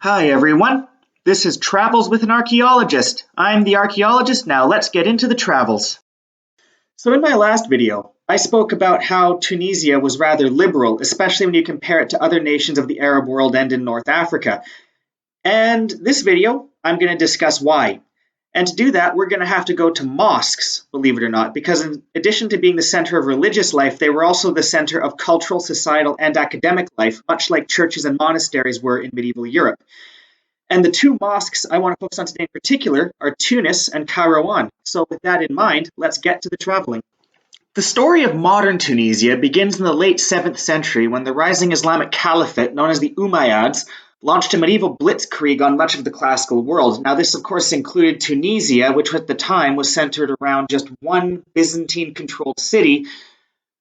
Hi everyone, this is Travels with an Archaeologist. I'm the archaeologist, now let's get into the travels. So in my last video, I spoke about how Tunisia was rather liberal, especially when you compare it to other nations of the Arab world and in North Africa. And this video, I'm going to discuss why. And to do that, we're going to have to go to mosques, believe it or not, because in addition to being the center of religious life, they were also the center of cultural, societal, and academic life, much like churches and monasteries were in medieval Europe. And the two mosques I want to focus on today in particular are Tunis and Kairouan. So with that in mind, let's get to the traveling. The story of modern Tunisia begins in the late 7th century when the rising Islamic caliphate known as the Umayyads launched a medieval blitzkrieg on much of the classical world. Now this of course included Tunisia, which at the time was centered around just one Byzantine-controlled city,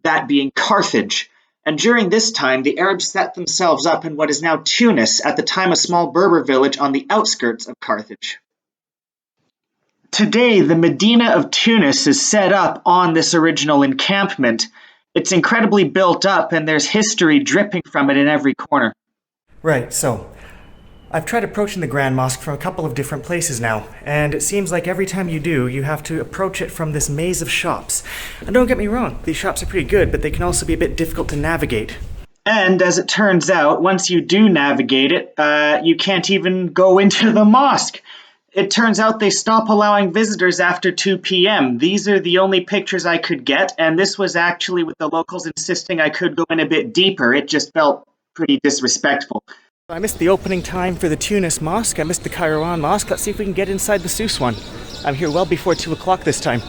that being Carthage. And during this time, the Arabs set themselves up in what is now Tunis, at the time a small Berber village on the outskirts of Carthage. Today, the Medina of Tunis is set up on this original encampment. It's incredibly built up, and there's history dripping from it in every corner. Right, so I've tried approaching the Grand Mosque from a couple of different places now, and it seems like every time you do, you have to approach it from this maze of shops. And don't get me wrong, these shops are pretty good, but they can also be a bit difficult to navigate. And as it turns out, once you do navigate it, you can't even go into the mosque. It turns out they stop allowing visitors after 2 p.m. These are the only pictures I could get, and this was actually with the locals insisting I could go in a bit deeper. It just felt pretty disrespectful. I missed the opening time for the Tunis Mosque, I missed the Kairouan Mosque. Let's see if we can get inside the Sousse one. I'm here well before 2 o'clock this time.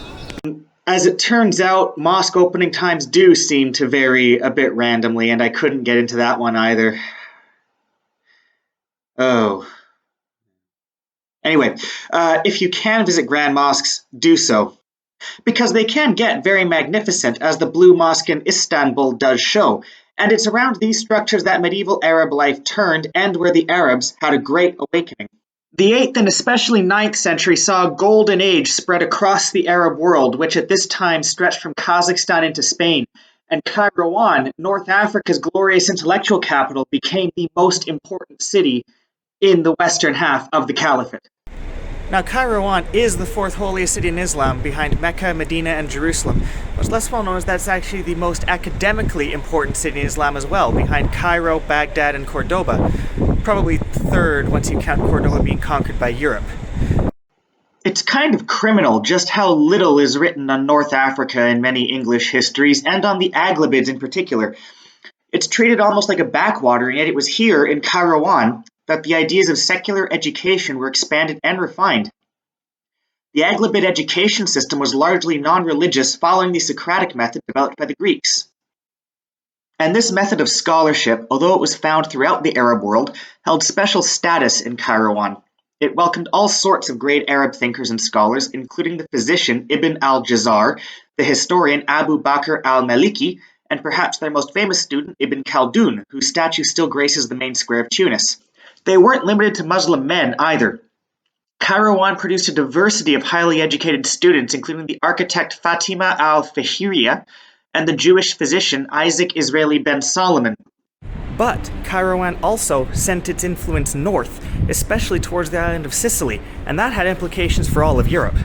As it turns out, mosque opening times do seem to vary a bit randomly, and I couldn't get into that one either. Oh. Anyway, if you can visit grand mosques, do so. Because they can get very magnificent, as the Blue Mosque in Istanbul does show. And it's around these structures that medieval Arab life turned and where the Arabs had a great awakening. The 8th and especially 9th century saw a golden age spread across the Arab world, which at this time stretched from Kazakhstan into Spain. And Kairouan, North Africa's glorious intellectual capital, became the most important city in the western half of the Caliphate. Now, Kairouan is the fourth holiest city in Islam, behind Mecca, Medina, and Jerusalem. What's less well known is that's actually the most academically important city in Islam as well, behind Cairo, Baghdad, and Cordoba. Probably third once you count Cordoba being conquered by Europe. It's kind of criminal just how little is written on North Africa in many English histories, and on the Aghlabids in particular. It's treated almost like a backwater, and yet it was here in Kairouan that the ideas of secular education were expanded and refined. The Aghlabid education system was largely non-religious, following the Socratic method developed by the Greeks. And this method of scholarship, although it was found throughout the Arab world, held special status in Kairouan. It welcomed all sorts of great Arab thinkers and scholars, including the physician Ibn al-Jazar, the historian Abu Bakr al-Maliki, and perhaps their most famous student Ibn Khaldun, whose statue still graces the main square of Tunis. They weren't limited to Muslim men either. Kairouan produced a diversity of highly educated students, including the architect Fatima al-Fihriya and the Jewish physician Isaac Israeli ben Solomon. But Kairouan also sent its influence north, especially towards the island of Sicily, and that had implications for all of Europe.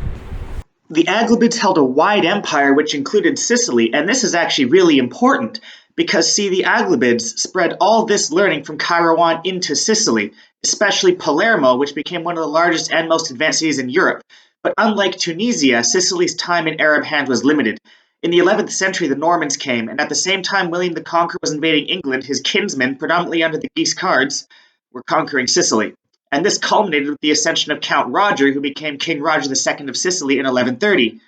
The Aghlabids held a wide empire which included Sicily, and this is actually really important, because see, the Aghlabids spread all this learning from Kairouan into Sicily, especially Palermo, which became one of the largest and most advanced cities in Europe. But unlike Tunisia, Sicily's time in Arab hands was limited. In the 11th century, the Normans came, and at the same time William the Conqueror was invading England, his kinsmen, predominantly under the Guiscards, were conquering Sicily. And this culminated with the ascension of Count Roger, who became King Roger II of Sicily in 1130.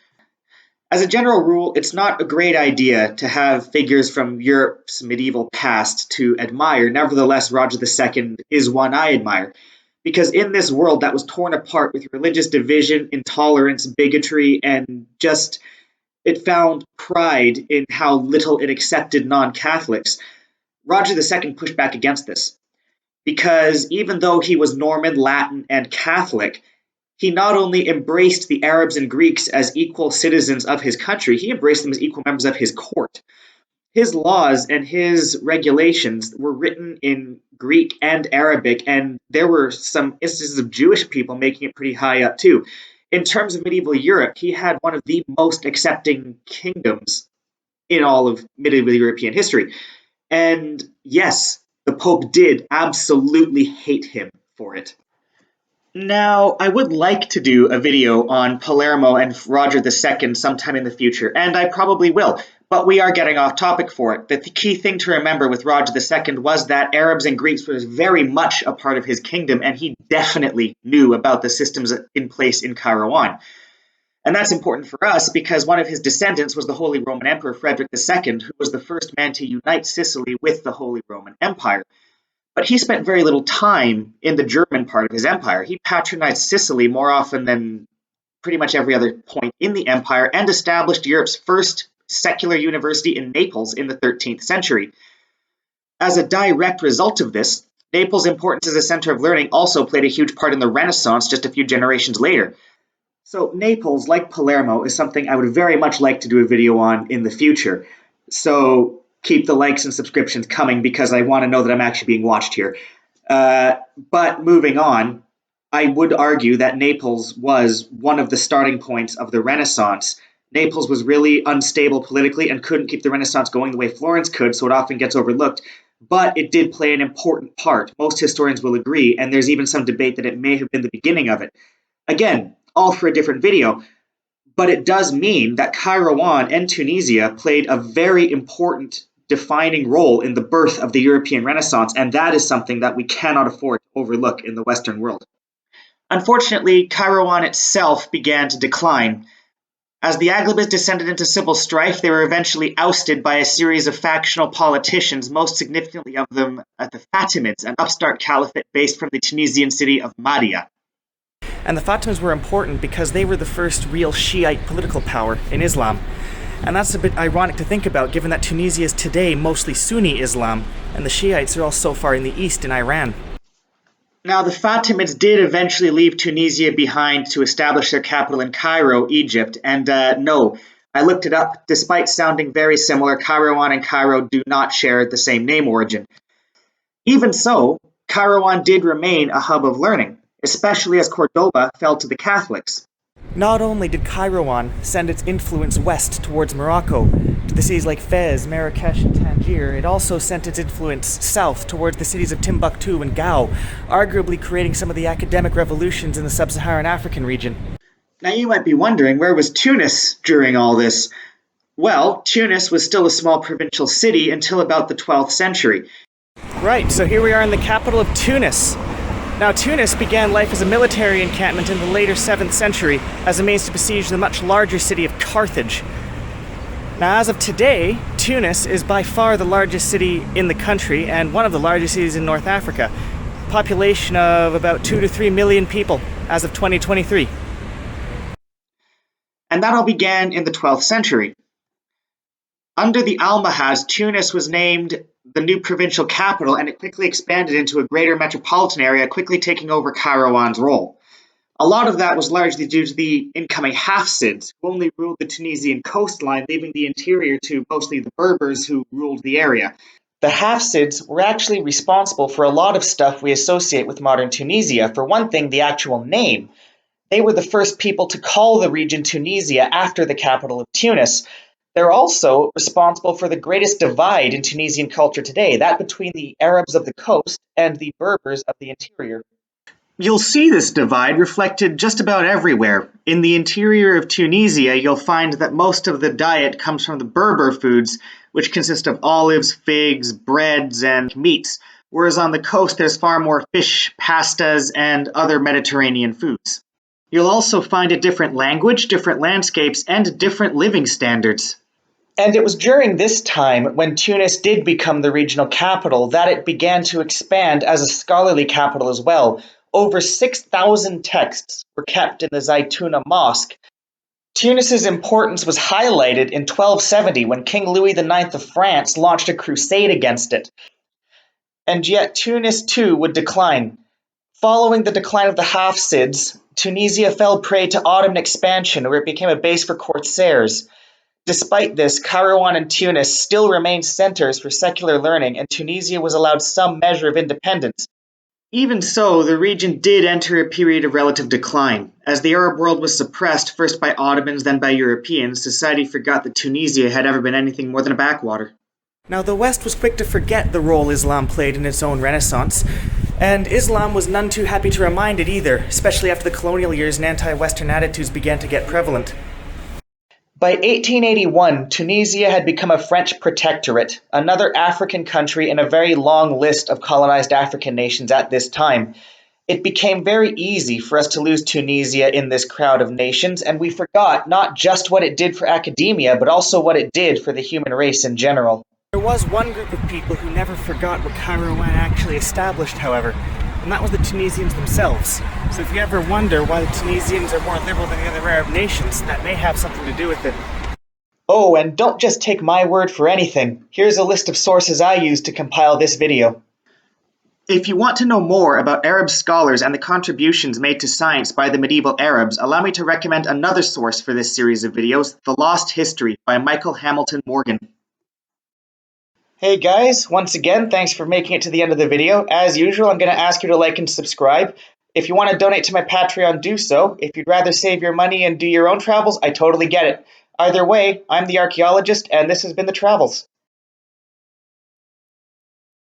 As a general rule, it's not a great idea to have figures from Europe's medieval past to admire. Nevertheless, Roger II is one I admire, because in this world that was torn apart with religious division, intolerance, bigotry, and just it found pride in how little it accepted non-Catholics, Roger II pushed back against this. Because even though he was Norman, Latin, and Catholic, he not only embraced the Arabs and Greeks as equal citizens of his country, he embraced them as equal members of his court. His laws and his regulations were written in Greek and Arabic, and there were some instances of Jewish people making it pretty high up too. In terms of medieval Europe, he had one of the most accepting kingdoms in all of medieval European history. And yes, the Pope did absolutely hate him for it. Now, I would like to do a video on Palermo and Roger II sometime in the future, and I probably will, but we are getting off topic for it. The key thing to remember with Roger II was that Arabs and Greeks was very much a part of his kingdom, and he definitely knew about the systems in place in Kairouan. And that's important for us because one of his descendants was the Holy Roman Emperor Frederick II, who was the first man to unite Sicily with the Holy Roman Empire. But he spent very little time in the German part of his empire. He patronized Sicily more often than pretty much every other point in the empire and established Europe's first secular university in Naples in the 13th century. As a direct result of this, Naples' importance as a center of learning also played a huge part in the Renaissance just a few generations later. So Naples, like Palermo, is something I would very much like to do a video on in the future. So keep the likes and subscriptions coming because I want to know that I'm actually being watched here. But moving on, I would argue that Naples was one of the starting points of the Renaissance. Naples was really unstable politically and couldn't keep the Renaissance going the way Florence could, so it often gets overlooked. But it did play an important part. Most historians will agree, and there's even some debate that it may have been the beginning of it. Again, all for a different video. But it does mean that Kairouan and Tunisia played a very important defining role in the birth of the European Renaissance, and that is something that we cannot afford to overlook in the Western world. Unfortunately, Kairouan itself began to decline. As the Aghlabids descended into civil strife, they were eventually ousted by a series of factional politicians, most significantly of them the Fatimids, an upstart caliphate based from the Tunisian city of Mahdia. And the Fatimids were important because they were the first real Shiite political power in Islam. And that's a bit ironic to think about, given that Tunisia is today mostly Sunni Islam, and the Shiites are all so far in the east in Iran. Now, the Fatimids did eventually leave Tunisia behind to establish their capital in Cairo, Egypt, and no, I looked it up. Despite sounding very similar, Kairouan and Cairo do not share the same name origin. Even so, Kairouan did remain a hub of learning, especially as Cordoba fell to the Catholics. Not only did Kairouan send its influence west towards Morocco, to the cities like Fez, Marrakesh, and Tangier, it also sent its influence south towards the cities of Timbuktu and Gao, arguably creating some of the academic revolutions in the sub-Saharan African region. Now you might be wondering, where was Tunis during all this? Well, Tunis was still a small provincial city until about the 12th century. Right, so here we are in the capital of Tunis. Now, Tunis began life as a military encampment in the later 7th century as a means to besiege the much larger city of Carthage. Now, as of today, Tunis is by far the largest city in the country and one of the largest cities in North Africa. Population of about 2 to 3 million people as of 2023. And that all began in the 12th century. Under the Almohads, Tunis was named the new provincial capital, and it quickly expanded into a greater metropolitan area, quickly taking over Kairouan's role. A lot of that was largely due to the incoming Hafsids, who only ruled the Tunisian coastline, leaving the interior to mostly the Berbers who ruled the area. The Hafsids were actually responsible for a lot of stuff we associate with modern Tunisia. For one thing, the actual name. They were the first people to call the region Tunisia after the capital of Tunis. They're also responsible for the greatest divide in Tunisian culture today, that between the Arabs of the coast and the Berbers of the interior. You'll see this divide reflected just about everywhere. In the interior of Tunisia, you'll find that most of the diet comes from the Berber foods, which consist of olives, figs, breads, and meats, whereas on the coast there's far more fish, pastas, and other Mediterranean foods. You'll also find a different language, different landscapes, and different living standards. And it was during this time, when Tunis did become the regional capital, that it began to expand as a scholarly capital as well. Over 6,000 texts were kept in the Zaytuna Mosque. Tunis's importance was highlighted in 1270 when King Louis IX of France launched a crusade against it. And yet Tunis too would decline. Following the decline of the Hafsids, Tunisia fell prey to Ottoman expansion, where it became a base for corsairs. Despite this, Kairouan and Tunis still remained centers for secular learning, and Tunisia was allowed some measure of independence. Even so, the region did enter a period of relative decline. As the Arab world was suppressed first by Ottomans, then by Europeans, society forgot that Tunisia had ever been anything more than a backwater. Now, the West was quick to forget the role Islam played in its own renaissance, and Islam was none too happy to remind it either, especially after the colonial years and anti-Western attitudes began to get prevalent. By 1881, Tunisia had become a French protectorate, another African country in a very long list of colonized African nations at this time. It became very easy for us to lose Tunisia in this crowd of nations, and we forgot not just what it did for academia, but also what it did for the human race in general. There was one group of people who never forgot what Kairouan actually established, however, and that was the Tunisians themselves. So if you ever wonder why the Tunisians are more liberal than the other Arab nations, that may have something to do with it. Oh, and don't just take my word for anything. Here's a list of sources I used to compile this video. If you want to know more about Arab scholars and the contributions made to science by the medieval Arabs, allow me to recommend another source for this series of videos, The Lost History by Michael Hamilton Morgan. Hey guys, once again, thanks for making it to the end of the video. As usual, I'm going to ask you to like and subscribe. If you want to donate to my Patreon, do so. If you'd rather save your money and do your own travels, I totally get it. Either way, I'm the Archaeologist, and this has been The Travels.